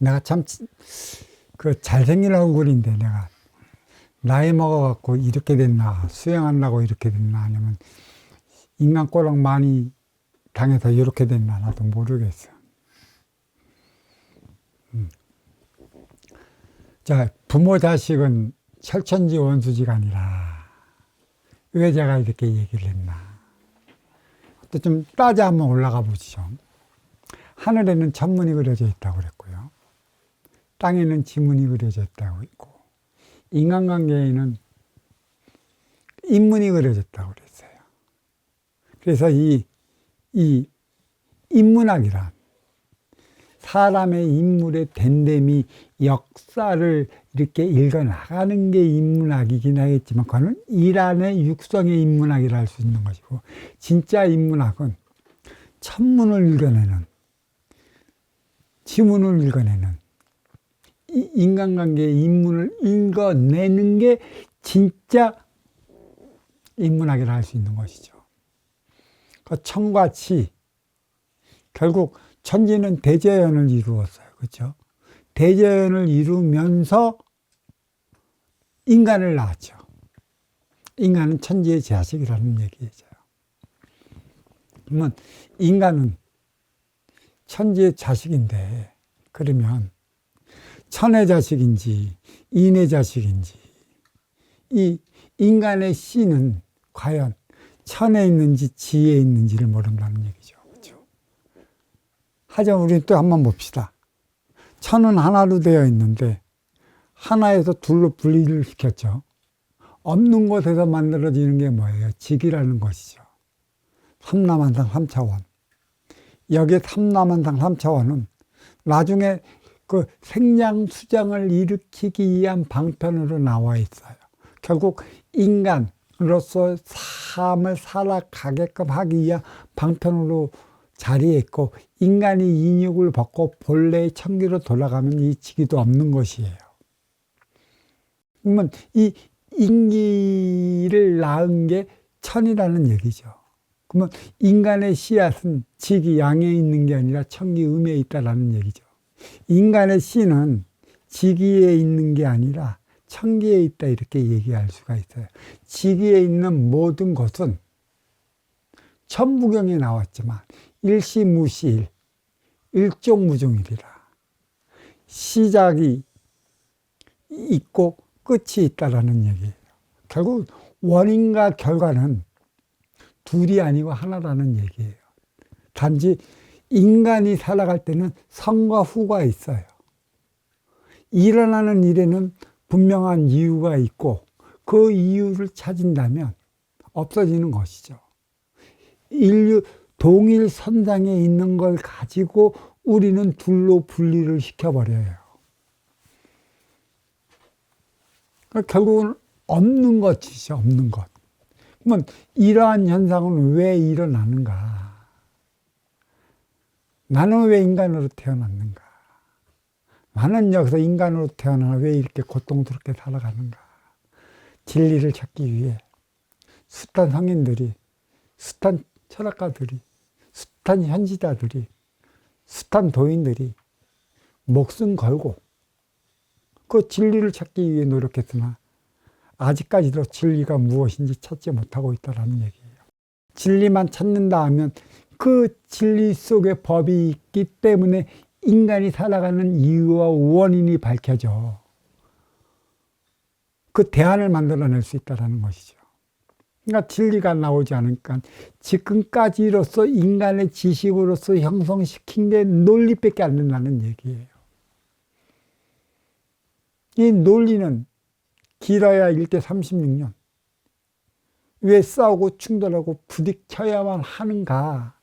내가 참, 잘생긴 얼굴인데 내가 나이 먹어갖고 이렇게 됐나, 수행하려고 이렇게 됐나, 아니면 인간 꼴랑 많이 당해서 이렇게 됐나, 나도 모르겠어. 자, 부모 자식은 철천지 원수지가 아니라 왜 제가 이렇게 얘기를 했나. 또 좀 따져 한번 올라가 보시죠. 하늘에는 천문이 그려져 있다고 그랬고요. 땅에는 지문이 그려져 있다고 있고, 인간관계에는 인문이 그려졌다고 그랬어요. 그래서 이 인문학이란 사람의 인물의 됨됨이 역사를 이렇게 읽어나가는 게 인문학이긴 하겠지만, 그거는 일안의 육성의 인문학이라 할 수 있는 것이고, 진짜 인문학은 천문을 읽어내는, 지문을 읽어내는, 인간관계의 인문을 읽어내는 게 진짜 인문학이라 할 수 있는 것이죠. 그 천과 치, 결국 천지는 대자연을 이루었어요. 그렇죠? 대자연을 이루면서 인간을 낳았죠. 인간은 천지의 자식이라는 얘기죠. 그러면 인간은 천지의 자식인데, 그러면 천의 자식인지 인의 자식인지, 이 인간의 씨는 과연 천에 있는지 지에 있는지를 모른다는 얘기죠. 그렇죠? 하지만 우리는 또 한번 봅시다. 천은 하나로 되어 있는데 하나에서 둘로 분리를 시켰죠. 없는 곳에서 만들어지는 게 뭐예요? 직이라는 것이죠. 삼라만상 3차원. 여기에 삼라만상 3차원은 나중에 그 생장수장을 일으키기 위한 방편으로 나와 있어요. 결국 인간으로서 삶을 살아가게끔 하기 위한 방편으로 자리에 있고, 인간이 인육을 벗고 본래의 천기로 돌아가면 이 지기도 없는 것이에요. 그러면 이 인기를 낳은 게 천이라는 얘기죠. 그러면 인간의 씨앗은 지기 양에 있는 게 아니라 천기 음에 있다라는 얘기죠. 인간의 씨는 지기에 있는 게 아니라 천기에 있다, 이렇게 얘기할 수가 있어요. 지기에 있는 모든 것은 천부경에 나왔지만 일시무시일, 일종무중일이라. 시작이 있고 끝이 있다라는 얘기예요. 결국 원인과 결과는 둘이 아니고 하나라는 얘기예요. 단지 인간이 살아갈 때는 선과 후가 있어요. 일어나는 일에는 분명한 이유가 있고, 그 이유를 찾은다면 없어지는 것이죠. 인류 동일 선상에 있는 걸 가지고 우리는 둘로 분리를 시켜버려요. 결국은 없는 것이죠. 없는 것. 그러면 이러한 현상은 왜 일어나는가? 나는 왜 인간으로 태어났는가? 나는 여기서 인간으로 태어나 왜 이렇게 고통스럽게 살아가는가? 진리를 찾기 위해 숱한 성인들이, 숱한 철학가들이, 숱한 현지자들이, 숱한 도인들이 목숨 걸고 그 진리를 찾기 위해 노력했으나 아직까지도 진리가 무엇인지 찾지 못하고 있다는 얘기예요. 진리만 찾는다 하면 그 진리 속에 법이 있기 때문에 인간이 살아가는 이유와 원인이 밝혀져 그 대안을 만들어낼 수 있다는 것이죠. 그러니까 진리가 나오지 않으니까 지금까지로서 인간의 지식으로서 형성시킨 게 논리밖에 안 된다는 얘기예요. 이 논리는 길어야 1대 36년. 왜 싸우고 충돌하고 부딪혀야만 하는가?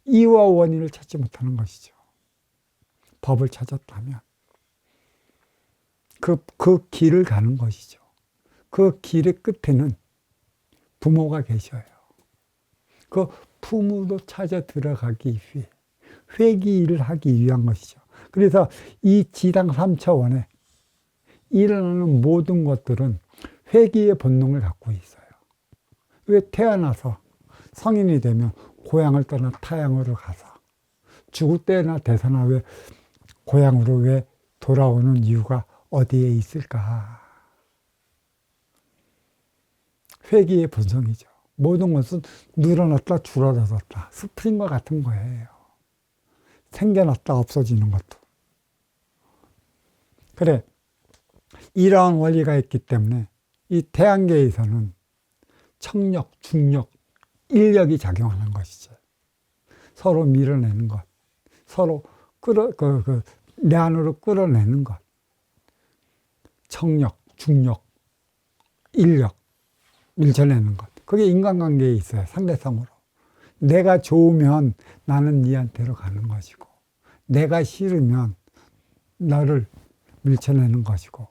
이유와 원인을 찾지 못하는 것이죠. 법을 찾았다면 그 길을 가는 것이죠. 그 길의 끝에는 부모가 계셔요. 그 부모도 찾아 들어가기 위해 회귀를 하기 위한 것이죠. 그래서 이 지당 3차원에 일어나는 모든 것들은 회귀의 본능을 갖고 있어요. 왜 태어나서 성인이 되면 고향을 떠나 타향으로 가서, 죽을 때나 대사나 왜 고향으로 왜 돌아오는 이유가 어디에 있을까? 회귀의 본성이죠. 모든 것은 늘어났다 줄어들었다. 스프링과 같은 거예요. 생겨났다 없어지는 것도. 그래, 이러한 원리가 있기 때문에 이 태양계에서는 청력, 중력, 인력이 작용하는 것이죠. 서로 밀어내는 것, 서로 내 안으로 끌어내는 것. 청력, 중력, 인력, 밀쳐내는 것. 그게 인간관계에 있어요. 상대성으로. 내가 좋으면 나는 니한테로 가는 것이고, 내가 싫으면 나를 밀쳐내는 것이고,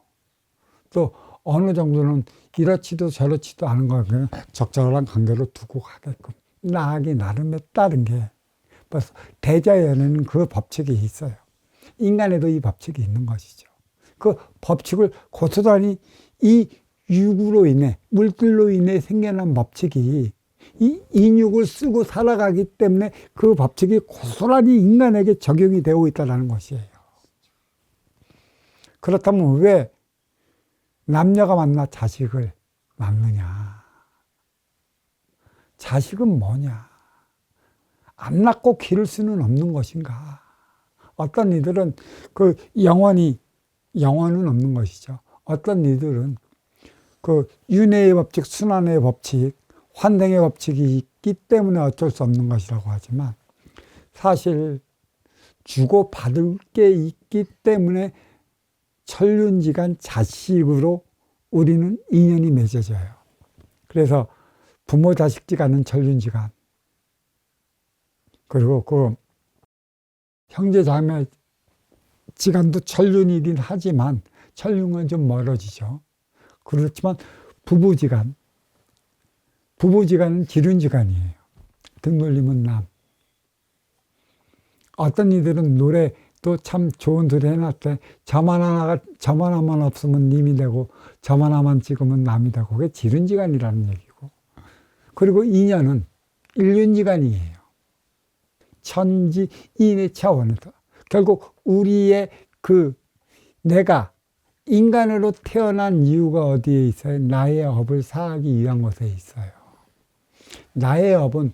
또 어느 정도는 이렇지도 저렇지도 않은 걸 그냥 적절한 관계로 두고 가게끔 나하기 나름에 따른 게 벌써 대자연에는 그 법칙이 있어요. 인간에도 이 법칙이 있는 것이죠. 그 법칙을 고스란히 이 육으로 인해, 물질로 인해 생겨난 법칙이 이 인육을 쓰고 살아가기 때문에 그 법칙이 고스란히 인간에게 적용이 되어 있다는 것이에요. 그렇다면 왜 남녀가 만나 자식을 낳느냐? 자식은 뭐냐? 안 낳고 기를 수는 없는 것인가? 어떤 이들은 그 영원은 없는 것이죠. 어떤 이들은 그 윤회의 법칙, 순환의 법칙, 환생의 법칙이 있기 때문에 어쩔 수 없는 것이라고 하지만 사실 주고받을 게 있기 때문에 천륜지간 자식으로 우리는 인연이 맺어져요. 그래서 부모 자식지간은 천륜지간, 그리고 그 형제 자매 지간도 천륜이긴 하지만 천륜은 좀 멀어지죠. 그렇지만 부부지간은 기륜지간이에요. 등 돌리면 남. 어떤 이들은 노래도 참 좋은 노래 해놨대. 저만 하나만 없으면 님이 되고 저만 하나만 찍으면 남이 되고, 그게 기륜지간이라는 얘기고. 그리고 인연은 일륜지간이에요. 천지 인의 차원에서 결국 우리의 내가 인간으로 태어난 이유가 어디에 있어요? 나의 업을 사하기 위한 것에 있어요. 나의 업은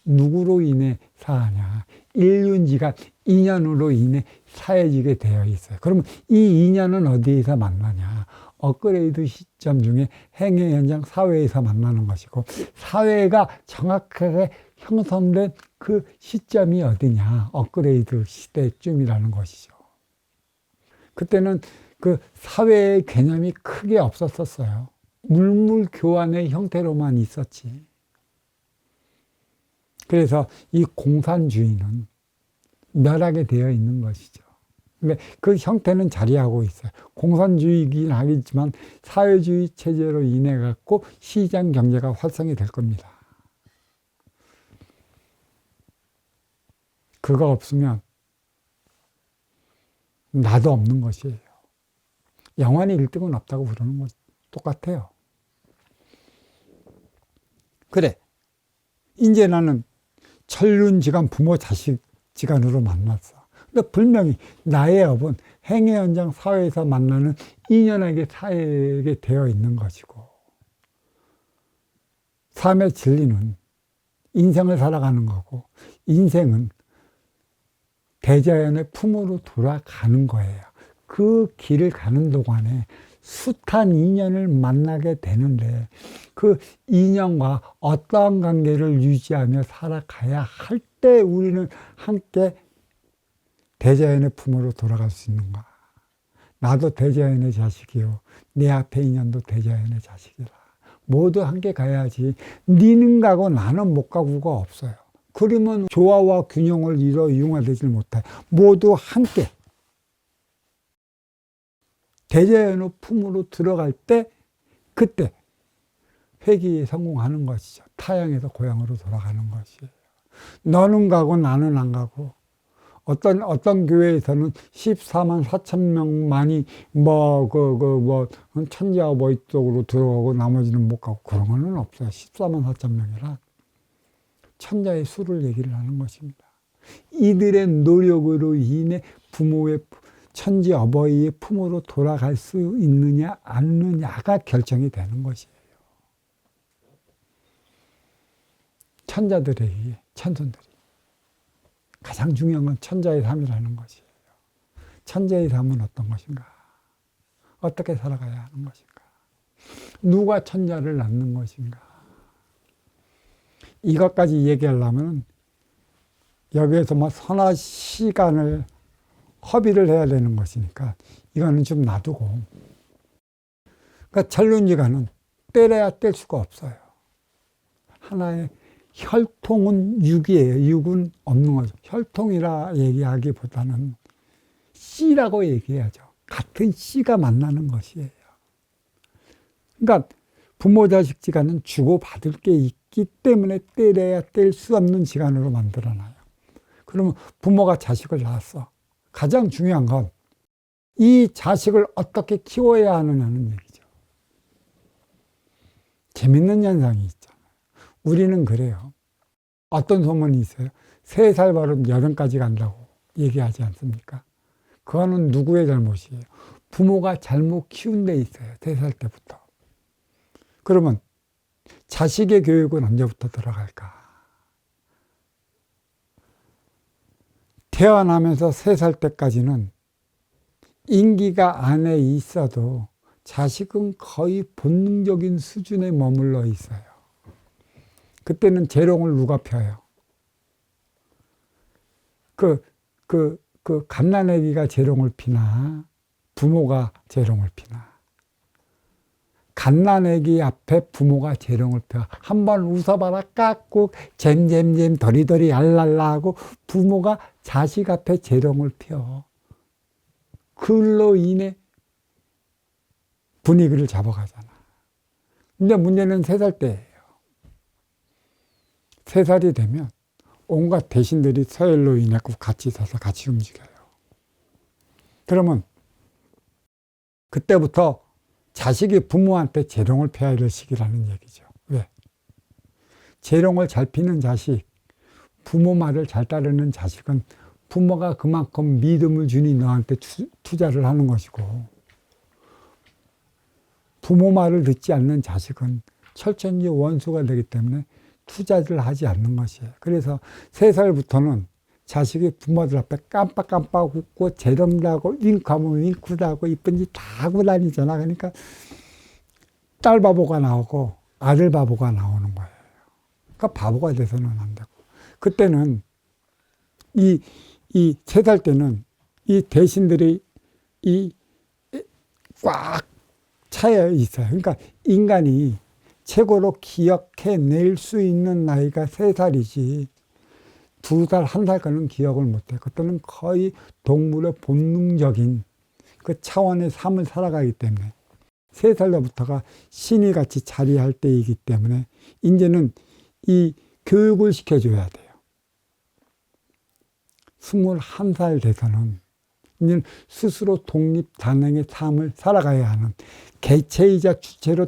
누구로 인해 사하냐? 일륜지간, 인연으로 인해 사해지게 되어 있어요. 그러면 이 인연은 어디에서 만나냐? 업그레이드 시점 중에 행의 현장 사회에서 만나는 것이고, 사회가 정확하게 형성된 그 시점이 어디냐? 업그레이드 시대쯤이라는 것이죠. 그때는 그 사회의 개념이 크게 없었었어요. 물물 교환의 형태로만 있었지. 그래서 이 공산주의는 멸하게 되어 있는 것이죠. 근데 그 형태는 자리하고 있어요. 공산주의이긴 하겠지만 사회주의 체제로 인해 갖고 시장 경제가 활성이 될 겁니다. 그거 없으면 나도 없는 것이에요. 영원히 1등은 없다고 부르는 건 똑같아요. 그래, 이제 나는 천륜지간 부모 자식 지간으로 만났어. 근데 분명히 나의 업은 행의 현장 사회에서 만나는 인연에게 사회에게 되어 있는 것이고, 삶의 진리는 인생을 살아가는 거고, 인생은 대자연의 품으로 돌아가는 거예요. 그 길을 가는 동안에 숱한 인연을 만나게 되는데, 그 인연과 어떠한 관계를 유지하며 살아가야 할 때 우리는 함께 대자연의 품으로 돌아갈 수 있는가? 나도 대자연의 자식이요, 내 앞에 인연도 대자연의 자식이라. 모두 함께 가야지. 니는 가고 나는 못 가고가 없어요. 그러면 조화와 균형을 이뤄 융화되지 못해. 모두 함께 대자연의 품으로 들어갈 때, 그때 회귀에 성공하는 것이죠. 타양에서 고향으로 돌아가는 것이에요. 너는 가고 나는 안 가고, 어떤 교회에서는 14만 4천 명만이 천지하고 뭐 이쪽으로 들어가고 나머지는 못 가고, 그런 거는 없어요. 14만 4천 명이라 천자의 수를 얘기를 하는 것입니다. 이들의 노력으로 인해 부모의 천지 어버이의 품으로 돌아갈 수 있느냐 않느냐가 결정이 되는 것이에요. 천자들에게, 천손들이. 가장 중요한 건 천자의 삶이라는 것이에요. 천자의 삶은 어떤 것인가? 어떻게 살아가야 하는 것인가? 누가 천자를 낳는 것인가? 이것까지 얘기하려면 여기에서 뭐 서너 시간을 허비를 해야 되는 것이니까 이거는 좀 놔두고. 그러니까 전론지가는 때려야 뗄 수가 없어요. 하나의 혈통은 육이에요. 육은 없는 거죠. 혈통이라 얘기하기보다는 씨라고 얘기해야죠. 같은 씨가 만나는 것이에요. 그러니까 부모 자식 지간은 주고받을 게 있기 때문에 때려야 뗄 수 없는 시간으로 만들어놔요. 그러면 부모가 자식을 낳았어. 가장 중요한 건 이 자식을 어떻게 키워야 하느냐는 얘기죠. 재밌는 현상이 있잖아요. 우리는 그래요. 어떤 소문이 있어요. 3살 버릇 여름까지 간다고 얘기하지 않습니까? 그거는 누구의 잘못이에요? 부모가 잘못 키운 데 있어요. 3살 때부터. 그러면 자식의 교육은 언제부터 들어갈까? 태어나면서 3살 때까지는 인기가 안에 있어도 자식은 거의 본능적인 수준에 머물러 있어요. 그때는 재롱을 누가 펴요? 갓난아기가 재롱을 피나 부모가 재롱을 피나? 갓난아기 앞에 부모가 재롱을 펴. 한번 웃어봐라 깍꾹 잼잼잼 더리더리 알랄라 하고 부모가 자식 앞에 재롱을 펴. 그걸로 인해 분위기를 잡아가잖아. 근데 문제는 3살 때예요. 3살이 되면 온갖 대신들이 서열로 인해 같이 서서 같이 움직여요. 그러면 그때부터 자식이 부모한테 재롱을 펴야 될 시기라는 얘기죠. 왜? 재롱을 잘 피는 자식, 부모 말을 잘 따르는 자식은 부모가 그만큼 믿음을 주니 너한테 투자를 하는 것이고, 부모 말을 듣지 않는 자식은 철천지 원수가 되기 때문에 투자를 하지 않는 것이에요. 그래서 3살부터는 자식이 부모들 앞에 깜빡깜빡 웃고 재롱도 하고 윙크하면 윙크도 하고 이쁜 짓 다 하고 다니잖아. 그러니까 딸 바보가 나오고 아들 바보가 나오는 거예요. 그러니까 바보가 돼서는 안 되고. 그때는 이 3살 때는 이 대신들이 꽉 차여 있어요. 그러니까 인간이 최고로 기억해낼 수 있는 나이가 3살이지 2살, 1살 거는 기억을 못해. 그때는 거의 동물의 본능적인 그 차원의 삶을 살아가기 때문에 3살 때부터가 신이같이 자리할 때이기 때문에 이제는 이 교육을 시켜줘야 돼요. 21살 돼서는 이제 스스로 독립단행의 삶을 살아가야 하는 개체이자 주체로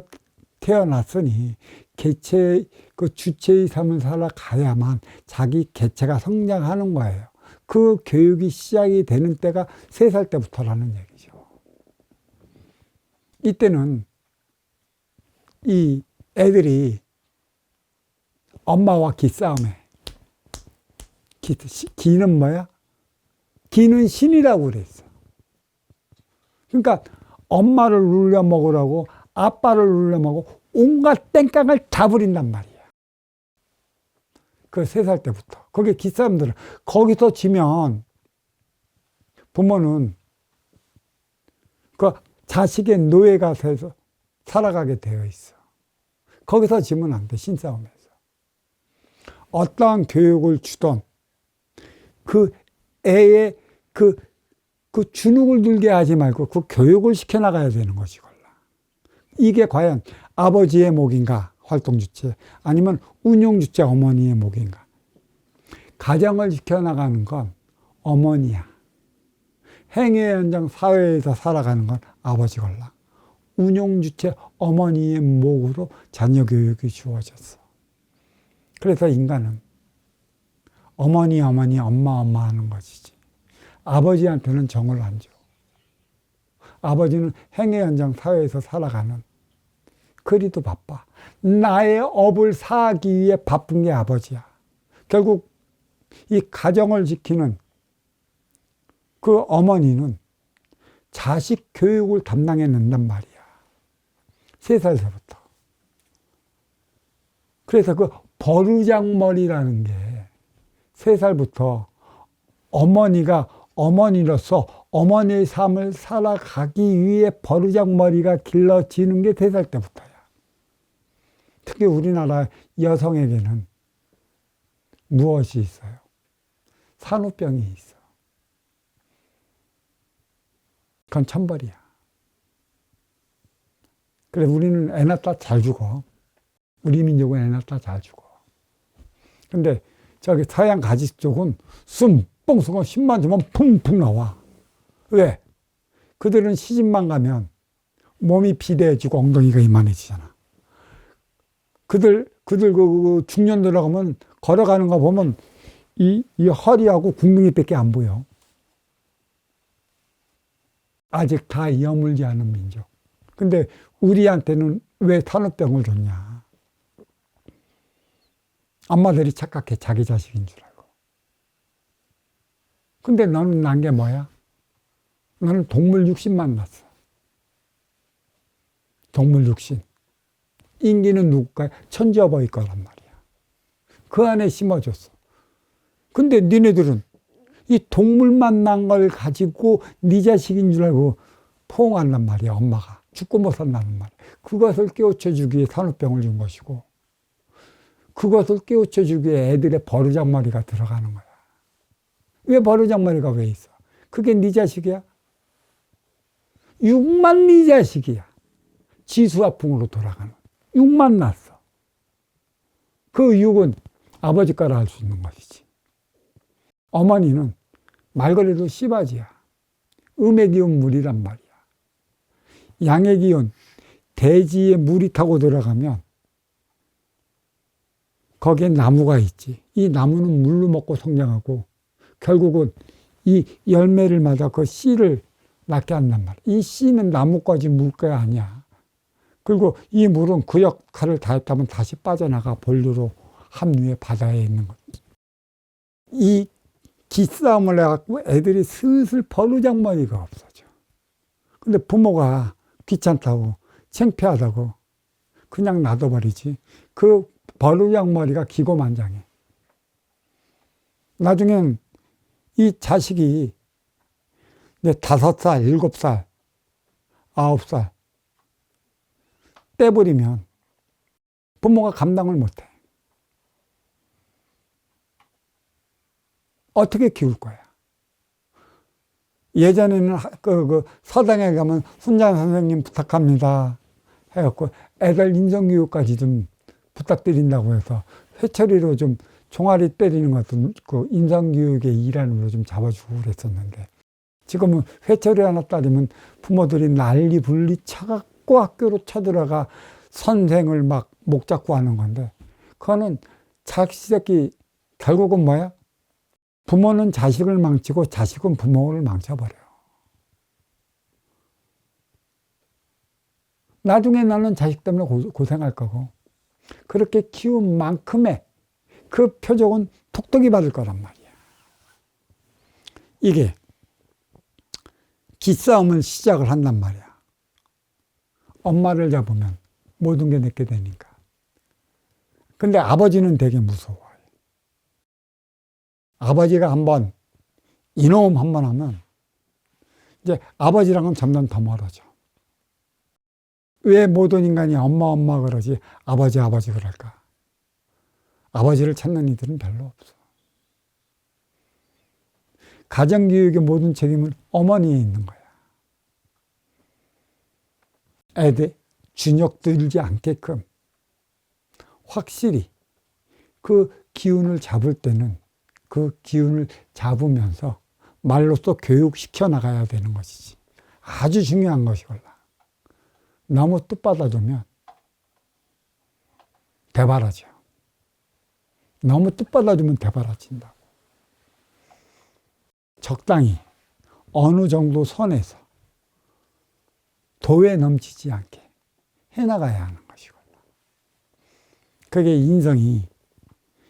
태어났으니 개체 그 주체의 삶을 살아가야만 자기 개체가 성장하는 거예요. 그 교육이 시작이 되는 때가 3살 때부터라는 얘기죠. 이때는 이 애들이 엄마와 기싸움해. 기는 뭐야? 기는 신이라고 그랬어. 그러니까 엄마를 울려 먹으라고 아빠를 울려 먹고 온갖 땡깡을 다 부린단 말이야. 그 3살 때부터. 거기에 기싸움들은 거기서 지면 부모는 그 자식의 노예가 돼서 살아가게 되어 있어. 거기서 지면 안 돼, 신싸움에서. 어떠한 교육을 주던 그 애의 그 주눅을 들게 하지 말고 그 교육을 시켜나가야 되는 것이걸라. 이게 과연 아버지의 몫인가, 활동주체, 아니면 운용주체 어머니의 몫인가. 가정을 지켜나가는 건 어머니야. 행위의 현장 사회에서 살아가는 건 아버지걸라. 운용주체 어머니의 몫으로 자녀 교육이 주어졌어. 그래서 인간은 어머니, 어머니, 엄마, 엄마 하는 것이지. 아버지한테는 정을 안 줘. 아버지는 행위 현장 사회에서 살아가는, 그리도 바빠. 나의 업을 사하기 위해 바쁜 게 아버지야. 결국 이 가정을 지키는 그 어머니는 자식 교육을 담당해낸단 말이야. 3살서부터. 그래서 그 버르장머리라는 게 3살부터 어머니가 어머니로서 어머니의 삶을 살아가기 위해 버르장머리가 길러지는 게 3살 때부터야. 특히 우리나라 여성에게는 무엇이 있어요? 산후병이 있어. 그건 천벌이야. 그래, 우리는 애 낳다 잘 죽어. 우리 민족은 애 낳다 잘 죽어. 근데 저기 서양 가지 쪽은 숨 뽕숭어 10만 주면 풍풍 나와. 왜? 그들은 시집만 가면 몸이 비대해지고 엉덩이가 이만해지잖아. 그들 그 중년 들어가면 걸어가는 거 보면 이 허리하고 궁둥이밖에 안 보여. 아직 다 여물지 않은 민족. 근데 우리한테는 왜 산후병을 줬냐? 엄마들이 착각해, 자기 자식인 줄 알고. 근데 너는 난 게 뭐야? 너는 동물 육신만 났어. 동물 육신. 인기는 누굴까요? 천지어버이 거란 말이야. 그 안에 심어줬어. 근데 니네들은 이 동물만 난 걸 가지고 네 자식인 줄 알고 포옹한단 말이야, 엄마가. 죽고 못 산다는 말이야. 그것을 깨우쳐주기 위해 산후병을 준 것이고, 그것을 깨우쳐주기 위해 애들의 버르장머리가 들어가는 거야. 왜 버르장머리가 왜 있어? 그게 네 자식이야? 육만 네 자식이야. 지수화풍으로 돌아가는. 육만 났어. 그 육은 아버지 거라 할 수 있는 것이지. 어머니는 말 그대로 씨바지야. 음의 기운 물이란 말이야. 양의 기운, 대지에 물이 타고 들어가면 거기에 나무가 있지. 이 나무는 물로 먹고 성장하고 결국은 이 열매를 맞아 그 씨를 낳게 한단 말이야. 이 씨는 나무까지 물거야 아니야. 그리고 이 물은 그 역할을 다했다면 다시 빠져나가 본류로 합류해 바다에 있는 거지. 이 기싸움을 해갖고 애들이 슬슬 버르장머리가 없어져. 근데 부모가 귀찮다고 창피하다고 그냥 놔둬버리지. 그 버르장머리가 기고만장해. 나중엔 이 자식이 이제 5살, 7살, 9살 떼버리면 부모가 감당을 못해. 어떻게 키울 거야? 예전에는 그 서당에 가면 훈장 선생님 부탁합니다 해갖고 애들 인성교육까지 좀 부탁드린다고 해서 회초리로 좀 종아리 때리는 것도 그 인성교육의 일환으로 좀 잡아주고 그랬었는데, 지금은 회초리 하나 따리면 부모들이 난리 분리 쳐갖고 학교로 쳐들어가 선생을 막 목 잡고 하는 건데, 그거는 자식이 결국은 뭐야? 부모는 자식을 망치고 자식은 부모를 망쳐버려요. 나중에 나는 자식 때문에 고생할 거고, 그렇게 키운 만큼의 그 표적은 톡톡이 받을 거란 말이야. 이게 기싸움을 시작을 한단 말이야. 엄마를 잡으면 모든 게 내게 되니까. 근데 아버지는 되게 무서워요. 아버지가 한번 이놈 한번 하면 이제 아버지랑은 점점 더 멀어져. 왜 모든 인간이 엄마 엄마 그러지 아버지 아버지 그럴까? 아버지를 찾는 이들은 별로 없어. 가정교육의 모든 책임은 어머니에 있는 거야. 애들 주눅들지 않게끔 확실히 그 기운을 잡을 때는 그 기운을 잡으면서 말로써 교육시켜 나가야 되는 것이지. 아주 중요한 것이걸라. 너무 뜻받아주면 대바라져. 너무 뜻받아주면 대바라진다고. 적당히 어느 정도 선에서 도에 넘치지 않게 해나가야 하는 것이거든요. 그게 인성이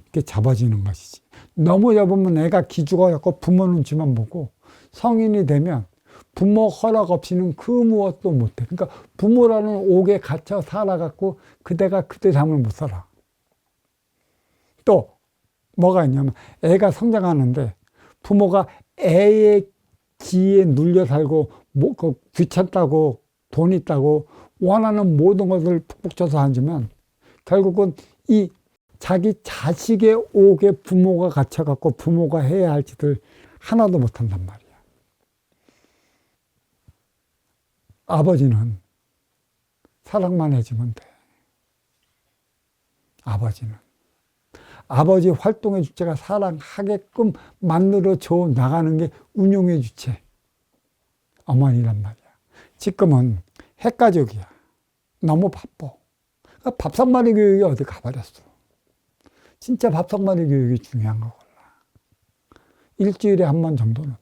이렇게 잡아지는 것이지. 너무 잡으면 애가 기죽어갖고 부모 눈치만 보고 성인이 되면 부모 허락 없이는 그 무엇도 못해. 그러니까 부모라는 옥에 갇혀 살아갖고 그대가 그대 삶을 못 살아. 또 뭐가 있냐면 애가 성장하는데 부모가 애의 지에 눌려 살고 귀찮다고 돈 있다고 원하는 모든 것을 푹푹 쳐서 앉으면 결국은 이 자기 자식의 옥에 부모가 갇혀갖고 부모가 해야 할 짓을 하나도 못한단 말이야. 아버지는 사랑만 해주면 돼. 아버지는. 아버지 활동의 주체가 사랑하게끔 만들어줘 나가는 게 운용의 주체. 어머니란 말이야. 지금은 핵가족이야. 너무 바빠. 그러니까 밥상머리 교육이 어디 가버렸어. 진짜 밥상머리 교육이 중요한 거구나. 일주일에 한 번 정도는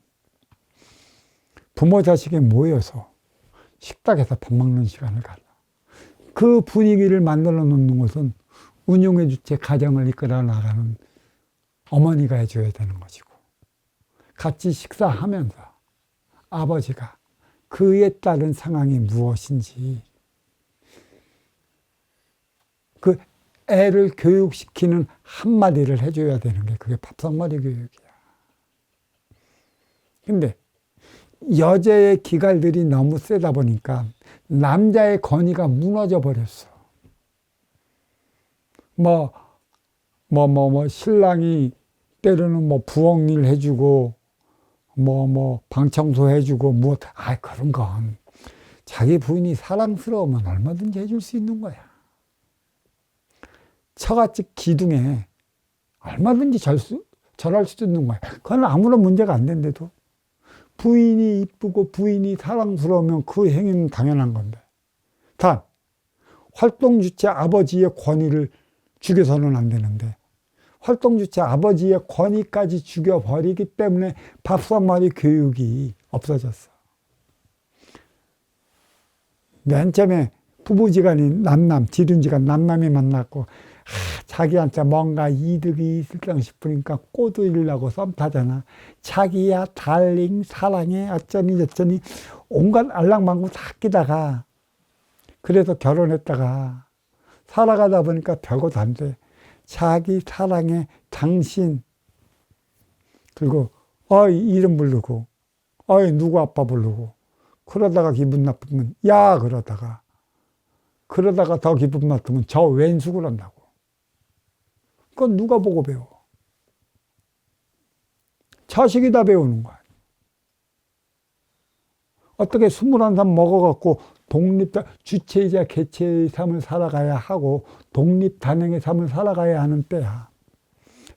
부모 자식이 모여서 식탁에서 밥 먹는 시간을 가져. 그 분위기를 만들어 놓는 것은 운용의 주체 가정을 이끌어 나가는 어머니가 해줘야 되는 것이고, 같이 식사하면서 아버지가 그에 따른 상황이 무엇인지 그 애를 교육시키는 한마디를 해줘야 되는 게 그게 밥상머리 교육이야. 근데 여자의 기갈들이 너무 세다 보니까 남자의 권위가 무너져 버렸어. 신랑이 때로는 부엌일 해주고, 방 청소 해주고, 그런 건 자기 부인이 사랑스러우면 얼마든지 해줄 수 있는 거야. 처갓집 기둥에 얼마든지 절할 수도 있는 거야. 그건 아무런 문제가 안 된대도. 부인이 이쁘고 부인이 사랑스러우면 그 행위는 당연한 건데. 단, 활동 주체 아버지의 권위를 죽여서는 안 되는데, 활동 주체 아버지의 권위까지 죽여버리기 때문에 밥상머리 교육이 없어졌어. 맨 처음에 부부지간이 지둥지간 남남이 만났고, 자기한테 뭔가 이득이 있을까 싶으니까 꼬드리려고 썸 타잖아. 자기야, 달링, 사랑해, 어쩌니 저쩌니 온갖 알랑방구 다 끼다가, 그래서 결혼했다가 살아가다 보니까 별것도 안 돼. 자기 사랑해, 당신, 그리고 이름 부르고, 누구 아빠 부르고, 그러다가 기분 나쁘면 야 그러다가 더 기분 나쁘면 저 왼수 그런다고. 그건 누가 보고 배워? 자식이 다 배우는 거야. 어떻게 21살 먹어갖고 주체이자 개체의 삶을 살아가야 하고 독립단행의 삶을 살아가야 하는 때야.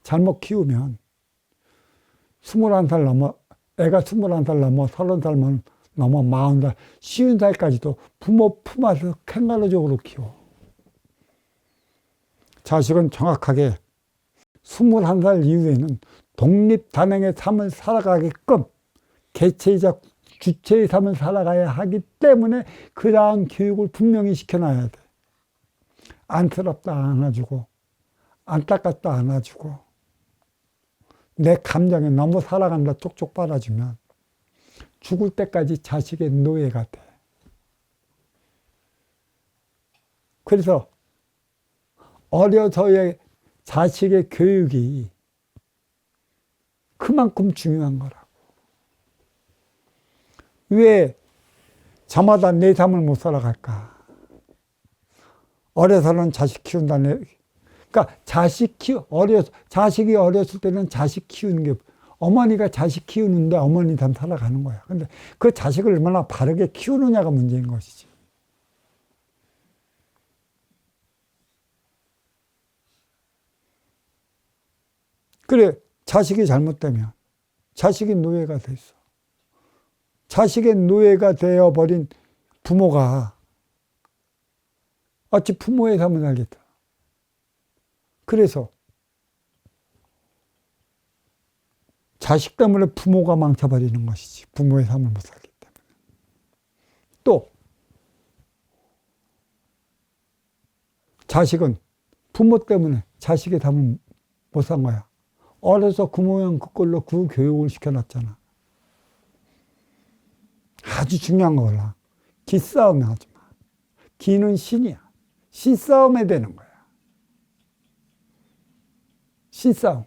잘못 키우면 21살 넘어, 애가 21살 넘어 30살 넘어 40살, 50살까지도 부모 품 안에서 캥거루적으로 키워. 자식은 정확하게 21살 이후에는 독립단행의 삶을 살아가게끔 개체이자 주체의 삶을 살아가야 하기 때문에 그러한 교육을 분명히 시켜놔야 돼. 안쓰럽다 안아주고, 안타깝다 안아주고, 내 감정에 너무 살아간다 쪽쪽 빨아주면 죽을 때까지 자식의 노예가 돼. 그래서 어려서의 자식의 교육이 그만큼 중요한 거라고. 왜 저마다 내 삶을 못 살아갈까? 어려서는 자식 키운다네. 그러니까 자식이 어렸을 때는 자식 키우는 게, 어머니가 자식 키우는데 어머니 삶 살아가는 거야. 근데 그 자식을 얼마나 바르게 키우느냐가 문제인 것이지. 그래, 자식이 잘못되면 자식이 노예가 돼 있어. 자식의 노예가 되어버린 부모가 어찌 부모의 삶을 살겠다. 그래서 자식 때문에 부모가 망쳐버리는 것이지. 부모의 삶을 못 살기 때문에. 또 자식은 부모 때문에 자식의 삶을 못 산 거야. 어려서 그 모양 그 꼴로 그 교육을 시켜놨잖아. 아주 중요한 거 몰라. 기싸움에 하지 마. 기는 신이야. 신싸움에 되는 거야. 신싸움.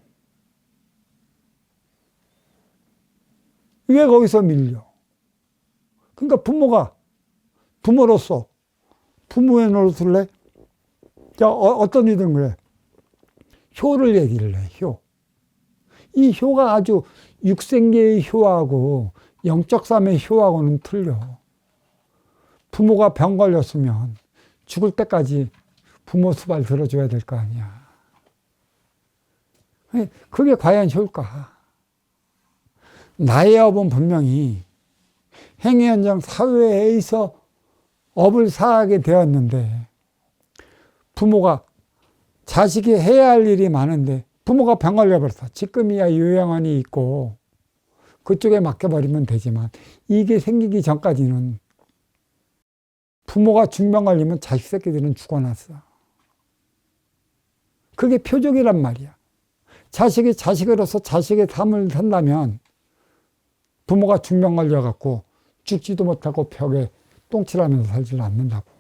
왜 거기서 밀려? 그러니까 부모로서 부모의 노릇을 해. 자, 어떤 이들은 그래. 효를 얘기를 해, 효. 이 효가 아주 육생계의 효하고 영적 삶의 효하고는 틀려. 부모가 병 걸렸으면 죽을 때까지 부모 수발 들어줘야 될 거 아니야. 그게 과연 효일까? 나의 업은 분명히 행위 현장 사회에서 업을 사하게 되었는데 부모가 자식이 해야 할 일이 많은데 부모가 병 걸려버렸어. 지금이야 요양원이 있고 그쪽에 맡겨버리면 되지만 이게 생기기 전까지는 부모가 중병 걸리면 자식 새끼들은 죽어났어. 그게 표적이란 말이야. 자식이 자식으로서 자식의 삶을 산다면 부모가 중병 걸려갖고 죽지도 못하고 벽에 똥칠하면서 살지를 않는다고.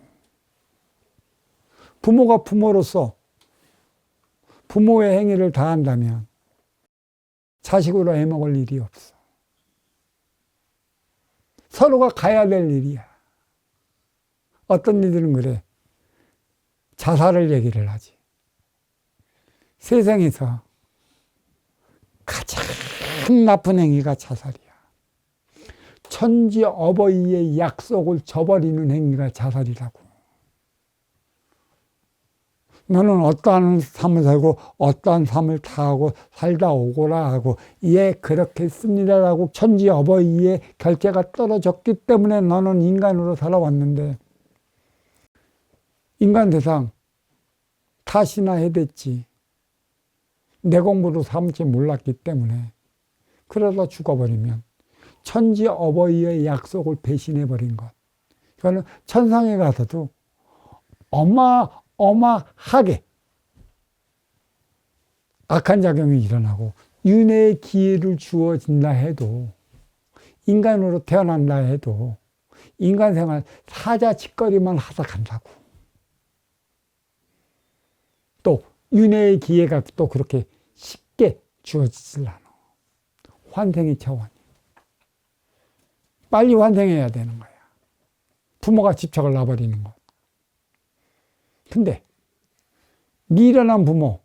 부모가 부모로서 부모의 행위를 다한다면 자식으로 해먹을 일이 없어. 서로가 가야 될 일이야. 어떤 이들은 그래. 자살을 얘기를 하지. 세상에서 가장 나쁜 행위가 자살이야. 천지 어버이의 약속을 저버리는 행위가 자살이라고. 너는 어떠한 삶을 살고 어떠한 삶을 다하고 살다 오거라 하고 예 그렇게 씁니다라고 천지 어버이의 결재가 떨어졌기 때문에 너는 인간으로 살아왔는데 인간 대상 탓이나 해댔지. 내 공부로 삼지 몰랐기 때문에 그러다 죽어버리면 천지 어버이의 약속을 배신해버린 것. 이거는 천상에 가서도 어마어마하게 악한 작용이 일어나고 윤회의 기회를 주어진다 해도 인간으로 태어난다 해도 인간 생활 사자짓거리만 하다 간다고. 또 윤회의 기회가 또 그렇게 쉽게 주어지질 않아. 환생의 차원. 빨리 환생해야 되는 거야. 부모가 집착을 놔버리는 것. 근데 미련한 부모,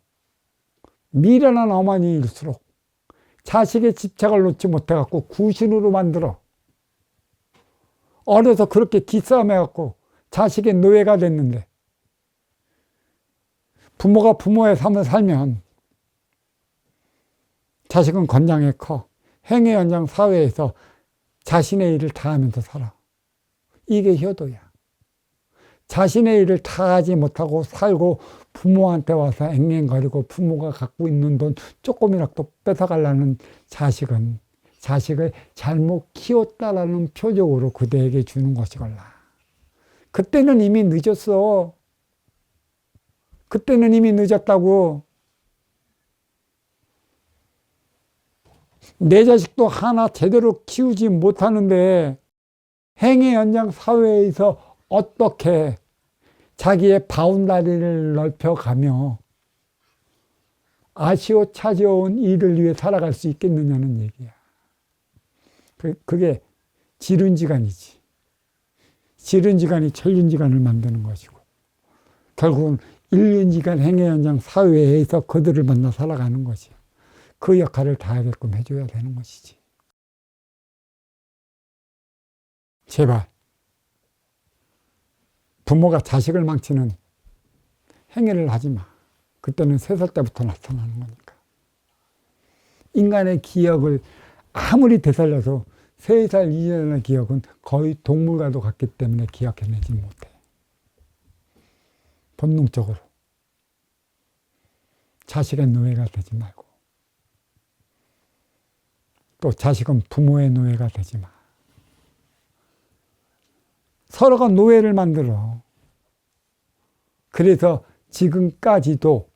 미련한 어머니일수록 자식의 집착을 놓지 못해갖고 구신으로 만들어. 어려서 그렇게 기싸움해갖고 자식의 노예가 됐는데 부모가 부모의 삶을 살면 자식은 건장해 커. 행위 현장 사회에서 자신의 일을 다하면서 살아. 이게 효도야. 자신의 일을 다하지 못하고 살고 부모한테 와서 앵앵거리고 부모가 갖고 있는 돈 조금이라도 뺏어가려는 자식은 자식을 잘못 키웠다라는 표적으로 그대에게 주는 것이걸라. 그때는 이미 늦었어. 그때는 이미 늦었다고. 내 자식도 하나 제대로 키우지 못하는데 행위 현장 사회에서 어떻게 자기의 바운다리를 넓혀가며 아쉬워 찾아온 일을 위해 살아갈 수 있겠느냐는 얘기야. 그게 지륜지간이지. 지륜지간이 천륜지간을 만드는 것이고 결국은 일륜지간 행위 현장 사회에서 그들을 만나 살아가는 것이야. 그 역할을 다하게끔 해줘야 되는 것이지. 제발 부모가 자식을 망치는 행위를 하지 마. 그때는 3살 때부터 나타나는 거니까. 인간의 기억을 아무리 되살려서 3살 이전의 기억은 거의 동물과도 같기 때문에 기억해내지 못해. 본능적으로. 자식의 노예가 되지 말고. 또 자식은 부모의 노예가 되지 마. 서로가 노예를 만들어. 그래서 지금까지도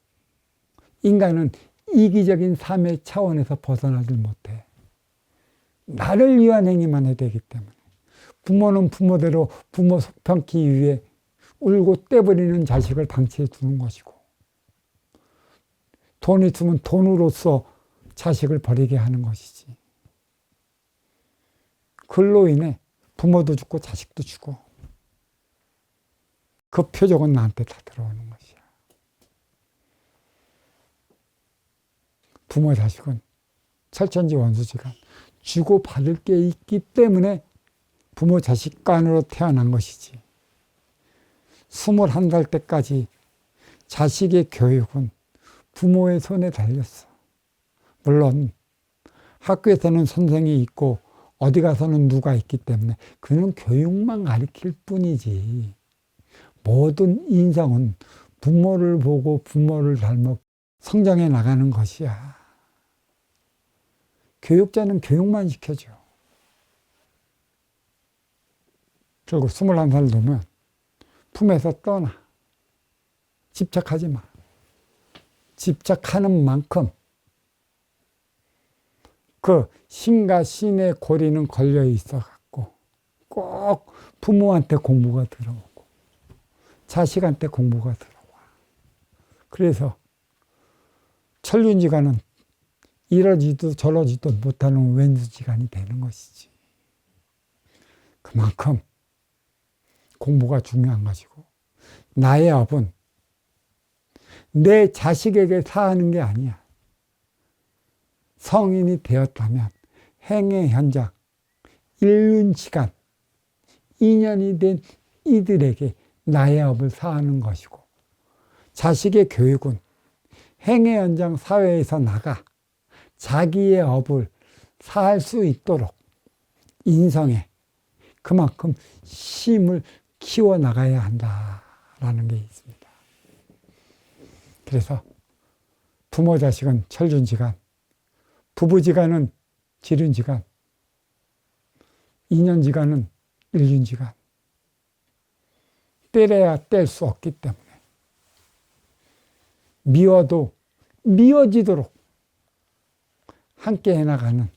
인간은 이기적인 삶의 차원에서 벗어나질 못해. 나를 위한 행위만 해야 되기 때문에. 부모는 부모대로 부모 속편기 위해 울고 떼버리는 자식을 방치해 두는 것이고, 돈이 있으면 돈으로서 자식을 버리게 하는 것이지. 그로 인해 부모도 죽고 자식도 죽어. 그 표적은 나한테 다 들어오는 것이야. 부모 자식은 철천지 원수지간 주고받을 게 있기 때문에 부모 자식 간으로 태어난 것이지. 21살 때까지 자식의 교육은 부모의 손에 달렸어. 물론 학교에서는 선생이 있고 어디 가서는 누가 있기 때문에 그는 교육만 가르칠 뿐이지. 모든 인성은 부모를 보고 부모를 닮아 성장해 나가는 것이야. 교육자는 교육만 시켜줘. 결국 21살 되면 품에서 떠나. 집착하지 마. 집착하는 만큼 그 신과 신의 고리는 걸려 있어 갖고 꼭 부모한테 공부가 들어오고 자식한테 공부가 들어와. 그래서 천륜지간은 이러지도 저러지도 못하는 왼수지간이 되는 것이지. 그만큼 공부가 중요한 것이고, 나의 업은 내 자식에게 사하는 게 아니야. 성인이 되었다면 행의 현장, 일륜지간, 인연이 된 이들에게 나의 업을 사하는 것이고, 자식의 교육은 행의 현장 사회에서 나가 자기의 업을 사할 수 있도록 인성에 그만큼 심을 키워나가야 한다라는 게 있습니다. 그래서 부모 자식은 철륜지간, 부부지간은 지륜지간, 인연지간은 일륜지간. 때려야 뗄 수 없기 때문에 미워도 미워지도록 함께 해나가는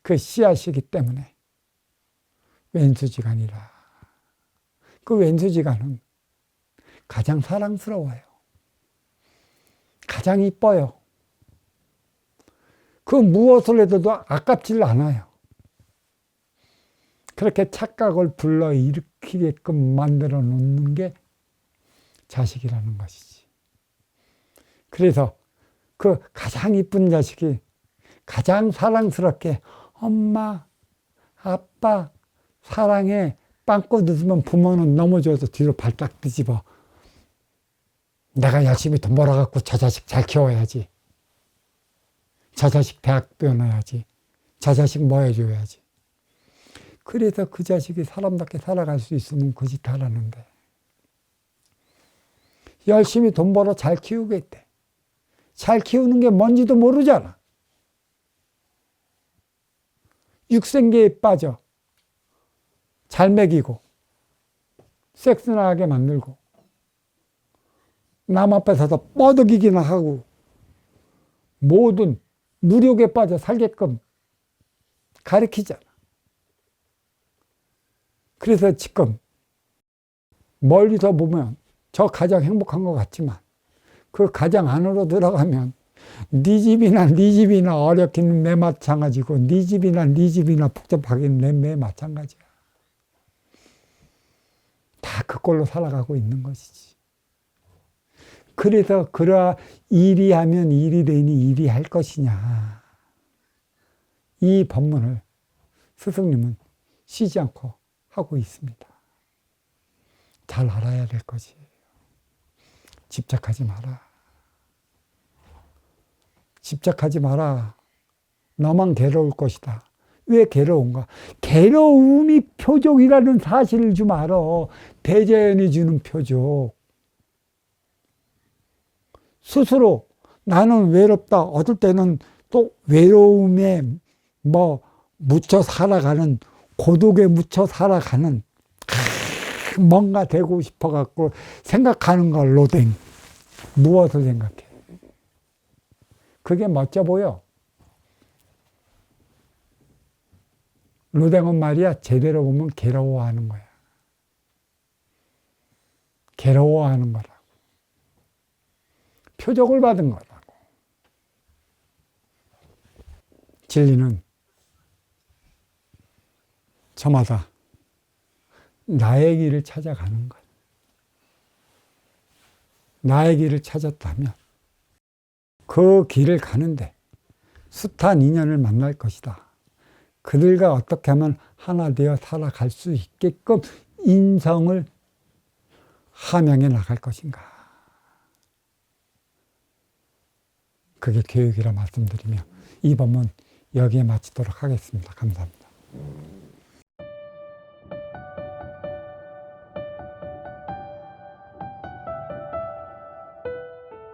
그 씨앗이기 때문에 왼수지간이라. 그 왼수지간은 가장 사랑스러워요. 가장 이뻐요. 그 무엇을 해도 아깝질 않아요. 그렇게 착각을 불러일으키게끔 만들어 놓는 게 자식이라는 것이지. 그래서 그 가장 이쁜 자식이 가장 사랑스럽게 엄마, 아빠, 사랑해 빵꾸 늦으면 부모는 넘어져서 뒤로 발딱 뒤집어. 내가 열심히 돈 벌어갖고 저 자식 잘 키워야지. 저 자식 대학 보내야지. 저 자식 뭐 해줘야지. 그래서 그 자식이 사람답게 살아갈 수 있으면 그 짓 하라는데. 열심히 돈 벌어 잘 키우겠대. 잘 키우는 게 뭔지도 모르잖아. 육생계에 빠져. 잘 먹이고 섹스나 하게 만들고 남 앞에서도 뻐덕이기나 하고 모든 무력에 빠져 살게끔 가르치잖아. 그래서 지금 멀리서 보면 저 가장 행복한 것 같지만 그 가장 안으로 들어가면 네 집이나 어렵기는 매 마찬가지고 네 집이나 복잡하기는 매 마찬가지야. 다 그꼴로 살아가고 있는 것이지. 그래서 그러하 일이 하면 일이 되니 일이 할 것이냐. 이 법문을 스승님은 쉬지 않고 하고 있습니다. 잘 알아야 될 것이에요. 집착하지 마라. 집착하지 마라. 너만 괴로울 것이다. 왜 괴로운가? 괴로움이 표적이라는 사실을 좀 알아. 대자연이 주는 표적. 스스로 나는 외롭다. 어떨 때는 또 외로움에 묻혀 살아가는, 고독에 묻혀 살아가는, 뭔가 되고 싶어 갖고 생각하는 걸 로댕. 무엇을 생각해? 그게 멋져 보여. 로댕은 말이야, 제대로 보면 괴로워하는 거야. 괴로워하는 거라고. 표적을 받은 거라고. 진리는 저마다 나의 길을 찾아가는 거야. 나의 길을 찾았다면 그 길을 가는데 숱한 인연을 만날 것이다. 그들과 어떻게 하면 하나 되어 살아갈 수 있게끔 인성을 함양해 나갈 것인가. 그게 교육이라 말씀드리며 이 법문 여기에 마치도록 하겠습니다. 감사합니다.